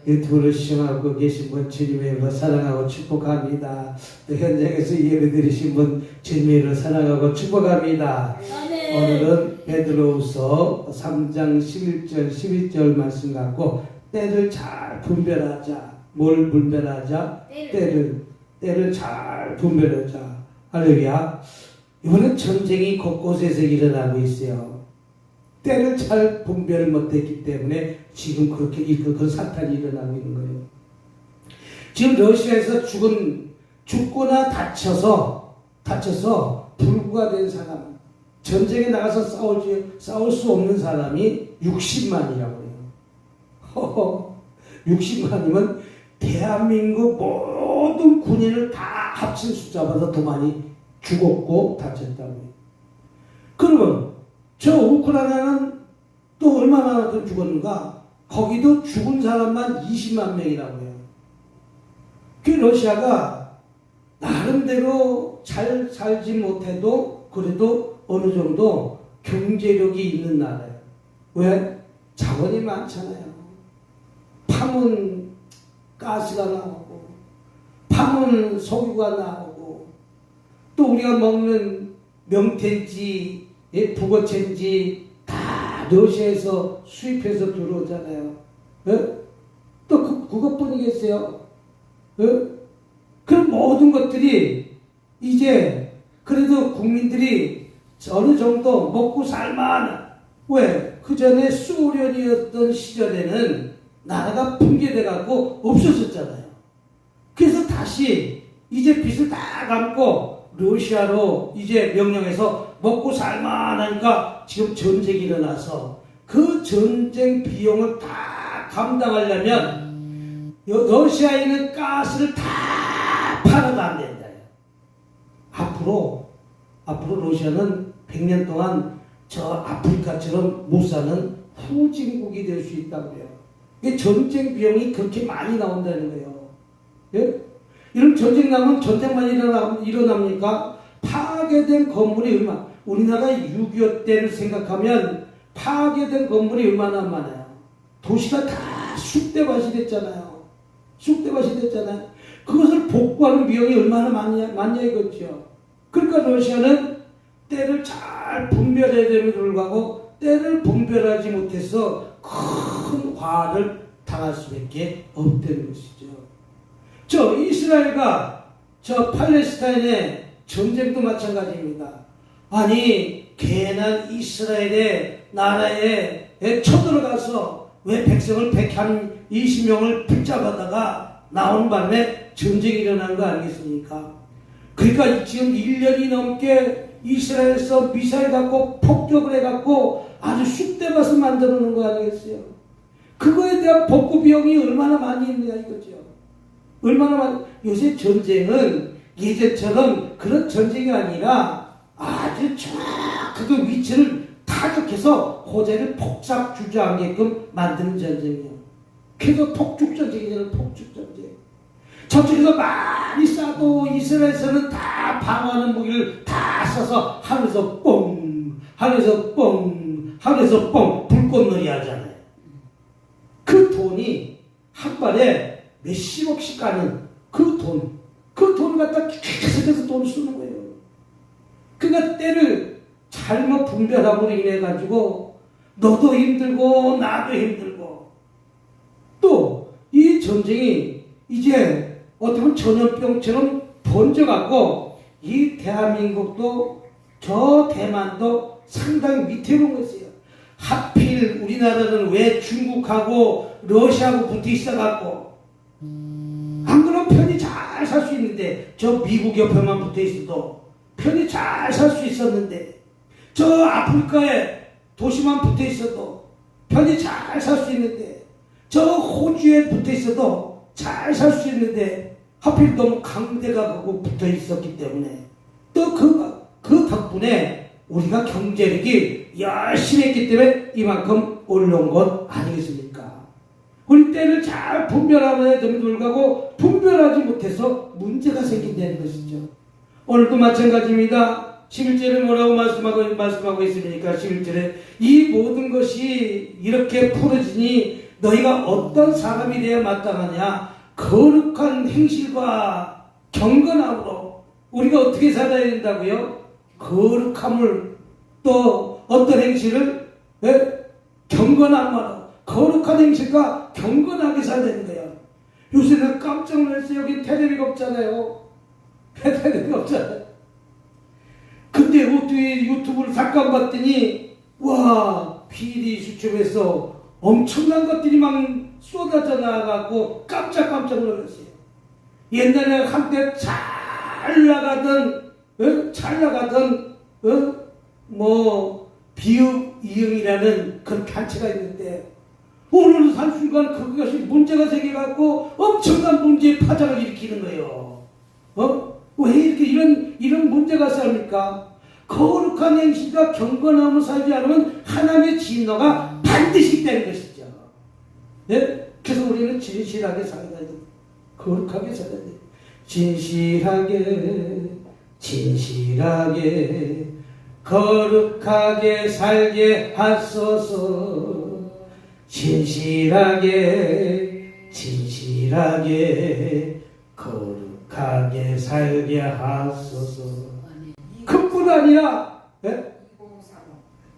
유튜브를 시청하고 계신 분 주님의 이름으로 사랑하고 축복합니다. 또 현장에서 예배드리신 분 주님의 이름으로 사랑하고 축복합니다. 오늘은 베드로후서 3장 11절 12절 말씀 갖고 때를 잘 분별하자. 뭘 분별하자? 때를 잘 분별하자. 할렐루야. 이번엔 전쟁이 곳곳에서 일어나고 있어요. 때를 잘 분별을 못했기 때문에 지금 그렇게 그 사탄이 일어나고 있는 거예요. 지금 러시아에서 죽거나 다쳐서 불구가 된 사람, 전쟁에 나가서 싸울 수 없는 사람이 60만이라고 해요. 60만이면 대한민국 모든 군인을 다 합친 숫자보다 더 많이 죽었고 다쳤다고 해요. 그러면 저 우크라이나는 또 얼마나 더 죽었는가? 거기도 죽은 사람만 20만 명이라고 해요. 그 러시아가 나름대로 잘 살지 못해도 그래도 어느 정도 경제력이 있는 나라예요. 왜? 자원이 많잖아요. 파면 가스가 나오고 파면 석유가 나오고 또 우리가 먹는 명태인지 북어채인지 다 러시아에서 수입해서 들어오잖아요. 또 그것뿐이겠어요. 그런 모든 것들이 이제 그래도 국민들이 어느 정도 먹고 살만한, 왜? 그 전에 소련이었던 시절에는 나라가 붕괴돼 갖고 없어졌잖아요. 그래서 다시 이제 빚을 다 갚고 러시아로 이제 명령해서 먹고 살만하니까 지금 전쟁이 일어나서 그 전쟁 비용을 다 감당하려면 러시아에 있는 가스를 다 팔아도 안 된다. 앞으로 러시아는 100년 동안 저 아프리카처럼 못 사는 후진국이 될 수 있다고 해요. 이게 전쟁 비용이 그렇게 많이 나온다는 거예요. 예? 이런 전쟁 나면 전쟁만 일어납니까? 파괴된 건물이 얼마? 우리나라 6.25 때를 생각하면 파괴된 건물이 얼마나 많아요. 도시가 다 쑥대밭이 됐잖아요. 쑥대밭이 됐잖아요. 그것을 복구하는 비용이 얼마나 많냐 이거죠. 그러니까 러시아는 때를 잘 분별해야 됨에도 불구하고 때를 분별하지 못해서 큰 화를 당할 수밖에 없다는 것이죠. 저 이스라엘과 저 팔레스타인의 전쟁도 마찬가지입니다. 아니 괜한 이스라엘의 나라에 쳐들어가서 왜 백성을 120명을 붙잡아다가 나온 바람에 전쟁이 일어난 거 아니겠습니까? 그러니까 지금 1년이 넘게 이스라엘에서 미사일 갖고 폭격을 해갖고 아주 쑥대밭을 만들어 놓은 거 아니겠어요? 그거에 대한 복구 비용이 얼마나 많이 있느냐 이거죠. 얼마나 많이. 요새 전쟁은 예전처럼 그런 전쟁이 아니라 아주 정확하게 위치를 타격해서 호재를 폭삭 주저앉게끔 만드는 전쟁이에요. 그래서 폭죽전쟁이잖아요. 폭죽전쟁. 저쪽에서 많이 쏴도 이스라엘에서는 다 방어하는 무기를 다 쏴서 하늘에서 뻥, 하늘에서 뻥, 하늘에서 뻥 불꽃놀이 하잖아요. 그 돈이 한 발에 몇십억씩 가는 그 돈을 갖다 계속해서 돈을 쓰는 거예요. 그러니까 때를 잘못 분별함으로 인해 가지고 너도 힘들고 나도 힘들고 또 이 전쟁이 이제 어떻게 보면 전염병처럼 번져갖고 이 대한민국도 저 대만도 상당히 위태로운 것이에요. 하필 우리나라는 왜 중국하고 러시아하고 붙어 있어갖고 안 그러면 편히 잘 살 수 있는데 저 미국 옆에만 붙어 있어도 편히 잘 살 수 있었는데 저 아프리카에 도시만 붙어 있어도 편히 잘 살 수 있는데 저 호주에 붙어 있어도 잘 살 수 있는데 하필 너무 강대가 거기 붙어 있었기 때문에 또 그 덕분에 우리가 경제력이 열심히 했기 때문에 이만큼 올라온 것 아니겠습니까? 우리 때를 잘 분별하는 됨에도 불구하고 분별하지 못해서 문제가 생긴다는 것이죠. 오늘도 마찬가지입니다. 11절에 뭐라고 말씀하고 있습니까? 11절에 이 모든 것이 이렇게 풀어지니 너희가 어떤 사람이 되어 마땅하냐? 거룩한 행실과 경건함으로. 우리가 어떻게 살아야 된다고요? 거룩함을, 또 어떤 행실을? 경건함으로. 거룩한 행실과 경건하게 살아야 되는 거예요. 요새 내가 깜짝 놀랐어요. 여기 테레비가 없잖아요. 테레비가 없잖아요. 근데 어떻게 유튜브를 잠깐 봤더니 와, PD 수첩에서 엄청난 것들이 막 쏟아져 나가고 깜짝 놀랐어요. 옛날에 한때 잘 나가던 비읍 이응이라는 그런 단체가 있는데 오늘 한순간 그것이 문제가 생겨갖고 엄청난 문제의 파장을 일으키는 거예요. 왜 이렇게 이런 문제가 쌓입니까? 거룩한 행실과 경건함을 살지 않으면 하나님의 진노가 반드시 있다는 것이죠. 네? 그래서 우리는 진실하게 살아야 돼. 거룩하게 살아야 돼. 진실하게 거룩하게 살게 하소서. 진실하게 거룩하게 살게 하소서. 그뿐 아니라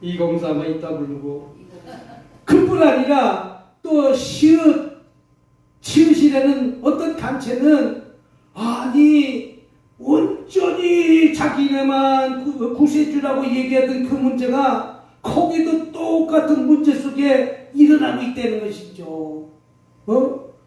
2035 있다 부르고 그뿐 아니라 또 시읒이라는 어떤 단체는 아니 온전히 자기네만 구세주라고 얘기하던 그 문제가 거기도 똑같은 문제 속에 일어나고 있다는 것이죠.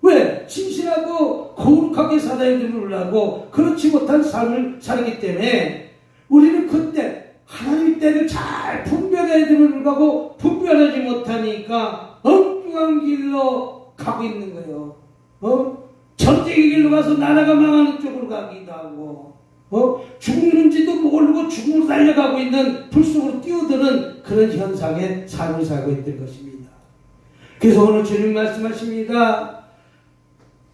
왜? 진실하고 거룩하게 살아야 되려고 그렇지 못한 삶을 살기 때문에 우리는 그때 하나님 때를 잘 분별해야 되려고 분별하지 못하니까 엉뚱한 길로 가고 있는 거예요. 전쟁의 길로 가서 나라가 망하는 쪽으로 가기도 하고 죽는지도 모르고 죽음으로 달려가고 있는 불 속으로 뛰어드는 그런 현상의 삶을 살고 있는 것입니다. 그래서 오늘 주님 말씀하십니다.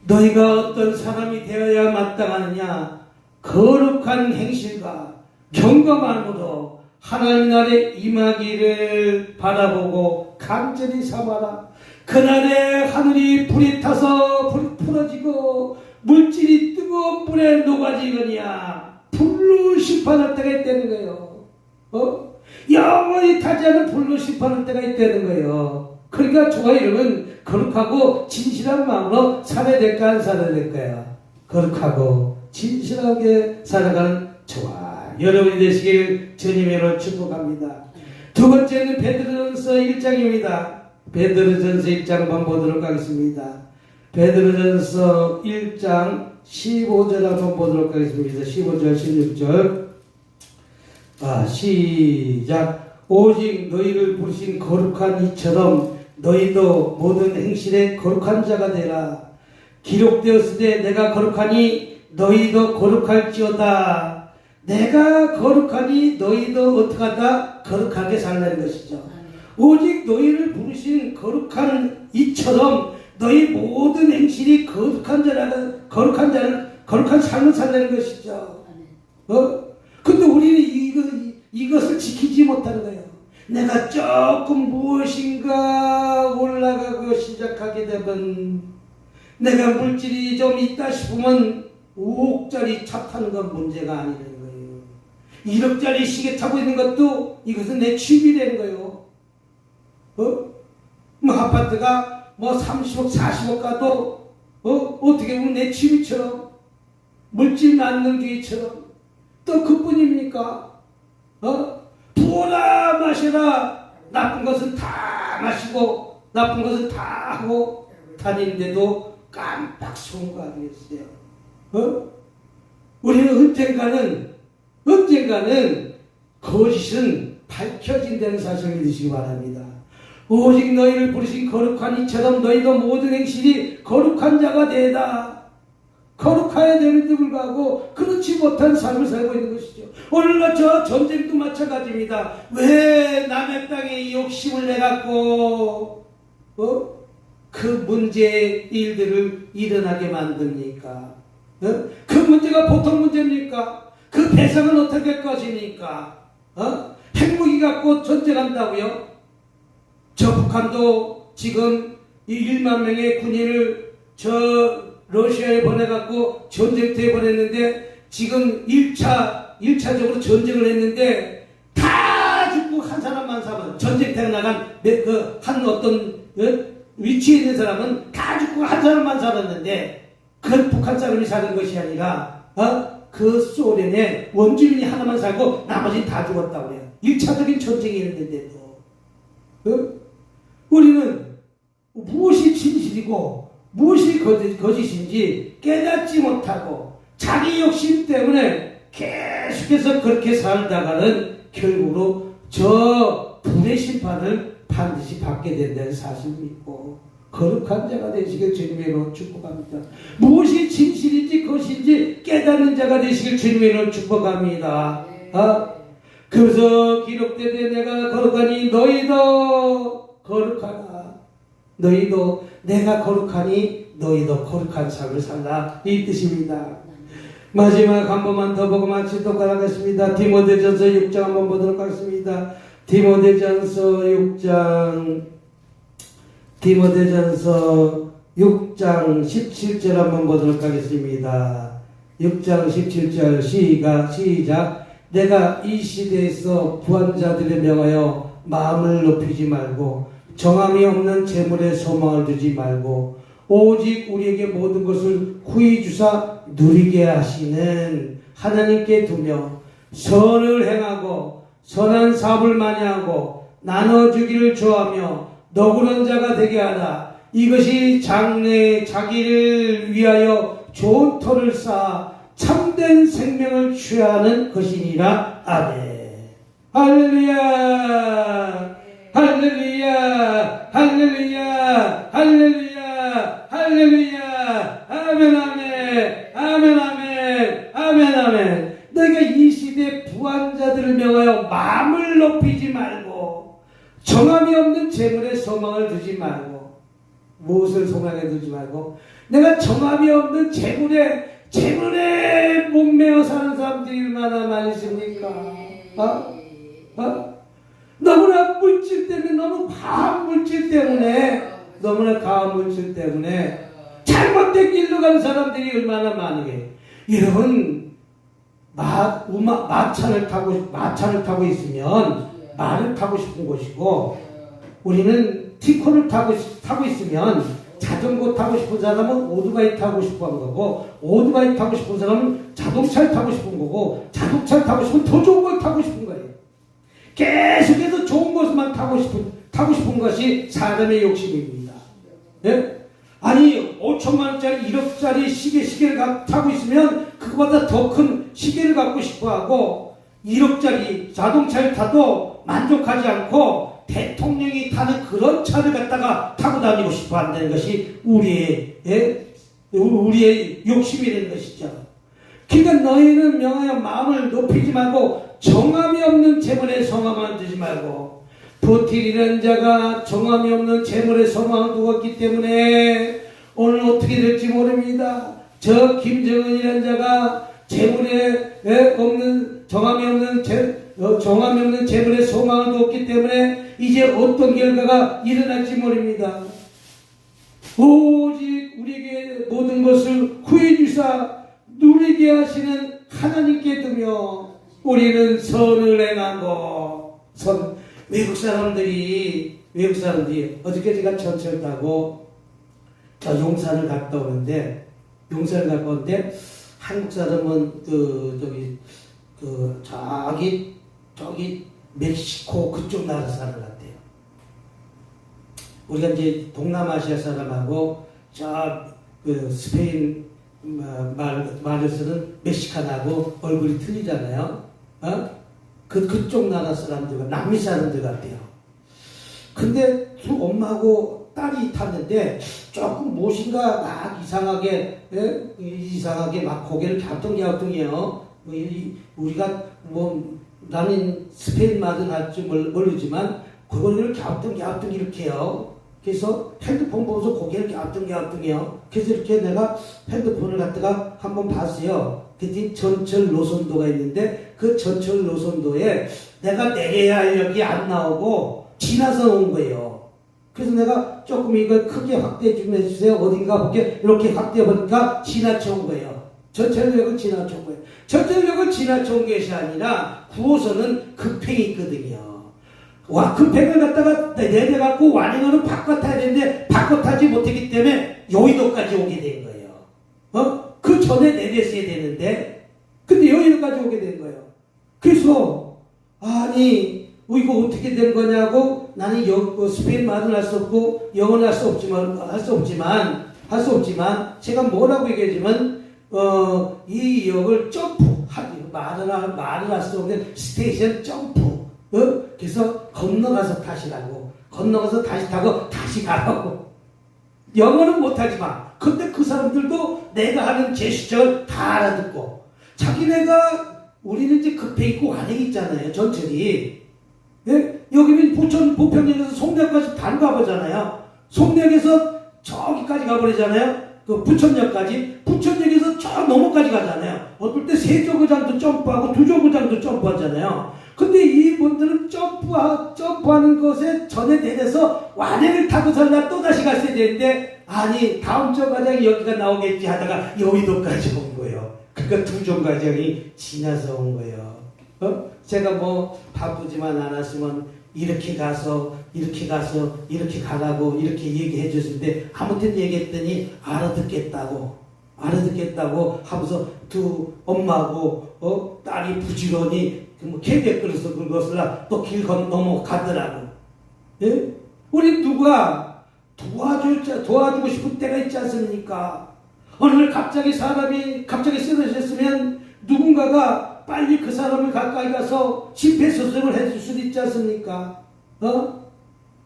너희가 어떤 사람이 되어야 마땅하느냐? 거룩한 행실과 경건함으로 하나님 나라에 임하기를 바라보고 간절히 삼아라. 그날에 하늘이 불이 타서 불이 풀어지고 물질이 뜨거운 불에 녹아지거니와 불로 심판할 때가 있다는 거예요. 영원히 타지 않은 불로 심판할 때가 있다는 거예요. 그러니까 저와 여러분 거룩하고 진실한 마음으로 살아야 될까 안 살아야 될까요? 거룩하고 진실하게 살아가는 저와 여러분이 되시길 주님으로 축복합니다. 두 번째는 베드로전서 1장입니다. 베드로전서 1장 한번 보도록 하겠습니다. 베드로전서 1장 15절 한번 보도록 하겠습니다. 15절 16절 시작. 오직 너희를 부르신 거룩한 이처럼 너희도 모든 행실에 거룩한 자가 되라. 기록되었으되 내가 거룩하니 너희도 거룩할지어다. 내가 거룩하니 너희도 어떻게 하다? 거룩하게 살라는 것이죠. 오직 너희를 부르신 거룩한 이처럼 너희 모든 행실이 거룩한 삶을 살라는 것이죠. 근데 우리는 이것을 지키지 못하는 거예요. 내가 조금 무엇인가 올라가고 시작하게 되면 내가 물질이 좀 있다 싶으면 5억짜리 차 타는 건 문제가 아니라는 거예요. 1억짜리 시계 타고 있는 것도 이것은 내 취미라는 거예요. 아파트가 30억 40억 가도 어떻게 보면 내 취미처럼 물질 낳는 게처럼 또 그뿐입니까? 부어라 마셔라. 나쁜 것은 다 마시고 나쁜 것은 다 하고 다니는데도 깜빡 속은 거 아니겠어요? 우리는 언젠가는 거짓은 밝혀진다는 사실을 믿으시기 바랍니다. 오직 너희를 부르신 거룩한 이처럼 너희도 모든 행실이 거룩한 자가 되다. 거룩해야 되는데 불구하고 그렇지 못한 삶을 살고 있는 것이죠. 오늘날 저 전쟁도 마찬가지입니다. 왜 남의 땅에 욕심을 내갖고 그 문제의 일들을 일어나게 만듭니까? 그 문제가 보통 문제입니까? 그 배상은 어떻게 할 것입니까? 핵무기 갖고 전쟁한다고요? 저 북한도 지금 이 1만 명의 군인을 저 러시아에 보내갖고 전쟁터에 보냈는데 지금 1차적으로 전쟁을 했는데 다 죽고 한 사람만 살아. 전쟁터에 나간 한 어떤 위치에 있는 사람은 다 죽고 한 사람만 살았는데 그 북한 사람이 사는 것이 아니라 그 소련의 원주민이 하나만 살고 나머지 다 죽었다고 해요. 1차적인 전쟁이 있는데도 우리는 무엇이 진실이고 무엇이 거짓인지 깨닫지 못하고 자기 욕심 때문에 계속해서 그렇게 살다가는 결국으로 저 불의 심판을 반드시 받게 된다는 사실을 믿고 거룩한 자가 되시길 주님의 이름으로 축복합니다. 무엇이 진실인지 것인지 깨닫는 자가 되시길 주님의 이름으로 축복합니다. 그래서 기록되되 내가 거룩하니 너희도 거룩하라. 너희도 내가 거룩하니 너희도 거룩한 삶을 살라. 이 뜻입니다. 마지막 한 번만 더 보고 마치도록 하겠습니다. 디모데전서 6장 한번 보도록 하겠습니다. 디모데전서 6장 17절 한번 보도록 하겠습니다. 6장 17절 시작. 내가 이 시대에서 부한자들에 명하여 마음을 높이지 말고 정함이 없는 재물에 소망을 두지 말고 오직 우리에게 모든 것을 후히 주사 누리게 하시는 하나님께 두며 선을 행하고 선한 사업을 많이 하고 나눠주기를 좋아하며 너그러운 자가 되게 하라. 이것이 장래에 자기를 위하여 좋은 터를 쌓아 참된 생명을 취하는 것이니라. 아멘. 할렐루야, 할렐루야, 할렐루야, 할렐루야, 할렐루야. 아멘, 아멘, 아멘, 아멘, 아멘, 아멘. 너희가 이 시대 부한자들을 명하여 마음을 높이지 말고 정함이 없는 재물에 소망을 두지 말고 무엇을 소망에 두지 말고 내가 정함이 없는 재물에 목매어 사는 사람들이 얼마나 많이 있습니까? 너무나 물질 때문에 너무 과한 물질 때문에 너무나 과한 물질 때문에 잘못된 길로 가는 사람들이 얼마나 많으게. 여러분 마차를 타고 있으면 말을 타고 싶은 곳이고 우리는 티코를 타고 있으면 자전거 타고 싶은 사람은 오토바이 타고 싶어 하는 거고 오토바이 타고 싶은 사람은 자동차를 타고 싶은 거고 자동차를 타고 싶으면 더 좋은 걸 타고 싶은 거예요. 계속해서 좋은 것만 타고 싶은 것이 사람의 욕심입니다. 예? 아니 5천만 원짜리 1억짜리 시계를 타고 있으면 그거보다 더 큰 시계를 갖고 싶어하고 1억짜리 자동차를 타도 만족하지 않고 대통령이 타는 그런 차를 갖다가 타고 다니고 싶어 한다는 것이 우리의 욕심이라는 것이죠. 그러니까 너희는 명하여 마음을 높이지 말고 정함이 없는 재물에 소망을 두지 말고 부틸이라는 자가 정함이 없는 재물에 소망을 두었기 때문에 오늘 어떻게 될지 모릅니다. 저 김정은이라는 자가 재물에 정함이 없는 재물에 소망을 두었기 때문에 이제 어떤 결과가 일어날지 모릅니다. 오직 우리에게 모든 것을 후히 주사 누리게 하시는 하나님께 두며 우리는 선을 행하고 외국 사람들이 어저께 제가 전철 타고 저 용산을 갔다 오는데 한국 사람은 저기 멕시코 그쪽 나라 사람 같아요. 우리가 이제 동남아시아 사람하고 스페인 말을 쓰는 멕시칸하고 얼굴이 틀리잖아요. 그쪽 나라 사람들과 남미 사람들 같아요. 근데 엄마하고 딸이 탔는데 조금 무엇인가 막 이상하게 막 고개를 갸우뚱갸우뚱해요. 우리가 나는 스페인 말은 할 줄 모르지만 그거를 갸우뚱갸우뚱 이렇게 해요. 그래서 핸드폰 보면서 고개를 갸우뚱갸우뚱해요. 그래서 이렇게 내가 핸드폰을 갖다가 한번 봤어요. 그때 전철 노선도가 있는데 그 전철 노선도에 내가 내려야 할 역이 안 나오고 지나서 온 거예요. 그래서 내가 조금 이걸 크게 확대 좀 해주세요. 어딘가 볼게. 이렇게 확대해 보니까 지나쳐 온 거예요. 전철역을 지나쳐 온 거예요. 전철역을 지나쳐 온 것이 아니라 9호선은 급행이 있거든요. 와, 급행을 갖다가 내려갖고 완행으로 바꿔 타야 되는데 바꿔 타지 못했기 때문에 여의도까지 오게 된 거예요. 그 전에 내렸어야 되는데 근데 여의도까지 오게 된 거예요. 그래서 아니 이거 어떻게 된 거냐고 나는 스페인 말은 할 수 없고 영어는 할 수 없지만 제가 뭐라고 얘기하지만 이 역을 점프하기 말을 할 수 없는 스테이션 점프 그래서 건너가서 타시라고 건너가서 다시 타고 다시 가라고 영어는 못하지만 근데 그 사람들도 내가 하는 제스처를 다 알아듣고 자기네가 우리는 이제 급해 있고 완행 있잖아요. 전철이 예? 여기는 부평역에서 송내역까지 반 가보잖아요. 송내역에서 저기까지 가버리잖아요. 그 부천역까지 부천역에서 저 너머까지 가잖아요. 어떨 때 세정거장도 점프하고 두정거장도 점프하잖아요. 근데 이분들은 점프하는 것에 전에 내려서 완행을 타고서 나 또다시 갔어야 되는데 아니 다음 정거장이 여기가 나오겠지 하다가 여의도까지 온 거예요. 그러니까 두 정거장이 지나서 온 거예요. 제가 뭐 바쁘지만 않았으면 이렇게 가서 이렇게 가라고 이렇게 얘기해 줬을 때 아무튼 얘기했더니 알아듣겠다고 하면서 두 엄마하고 딸이 부지런히 개벽 그릇을 긁었으나 또 길 넘어가더라고. 예? 우리 누가 도와주고 싶은 때가 있지 않습니까? 어느 날 갑자기 사람이 쓰러졌으면 누군가가 빨리 그 사람을 가까이 가서 심폐소생을 해줄 수도 있지 않습니까?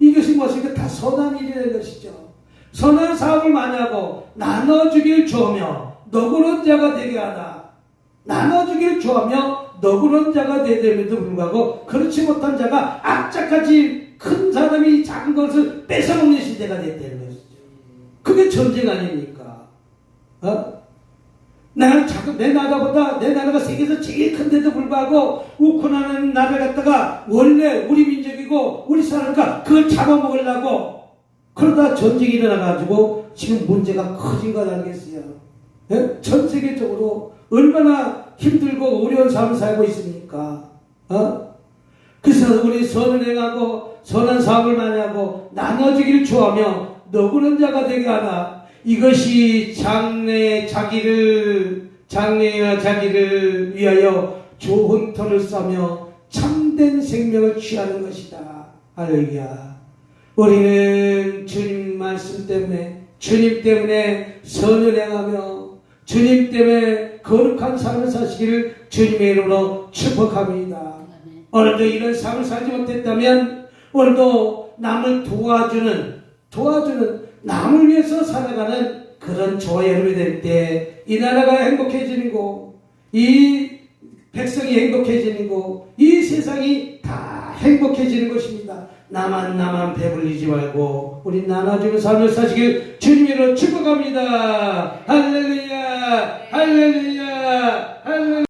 이것이 무엇인가 다 선한 일이라는 것이죠. 선한 사업을 많이 하고 나눠주길 좋아하며 너그러운 자가 되게 하다. 나눠주길 좋아하며 너그러운 자가 되됨에도 불구하고 그렇지 못한 자가 악자까지 큰 사람이 작은 것을 뺏어먹는 시대가 됐다는 것이죠. 그게 전쟁 아닙니까? 내 나라가 세계에서 제일 큰데도 불구하고 우크라이나는 나라를 갖다가 원래 우리 민족이고 우리 사람이니까 그걸 잡아먹으려고 그러다 전쟁이 일어나가지고 지금 문제가 커진 것 아니겠어요? 예? 전 세계적으로 얼마나 힘들고 어려운 삶을 살고 있습니까? 그래서 우리 선을 행하고 선한 사업을 많이 하고 나눠주기를 좋아하며 너그러운 자가 되게 하나 이것이 장래와 자기를 위하여 좋은 터를 싸며 참된 생명을 취하는 것이다. 할렐루야. 우리는 주님 말씀 때문에 주님 때문에 선을 행하며 주님 때문에 거룩한 삶을 사시기를 주님의 이름으로 축복합니다. 오늘도 이런 삶을 살지 못했다면 오늘도 남을 도와주는 남을 위해서 살아가는 그런 저와 여러분이 될 때 이 나라가 행복해지는 거, 이 백성이 행복해지는 거, 이 세상이 다 행복해지는 것입니다. 나만 배불리지 말고 우리 나눠주는 삶을 사시길 주님으로 축복합니다. 할렐루야, 할렐루야, 할렐루야.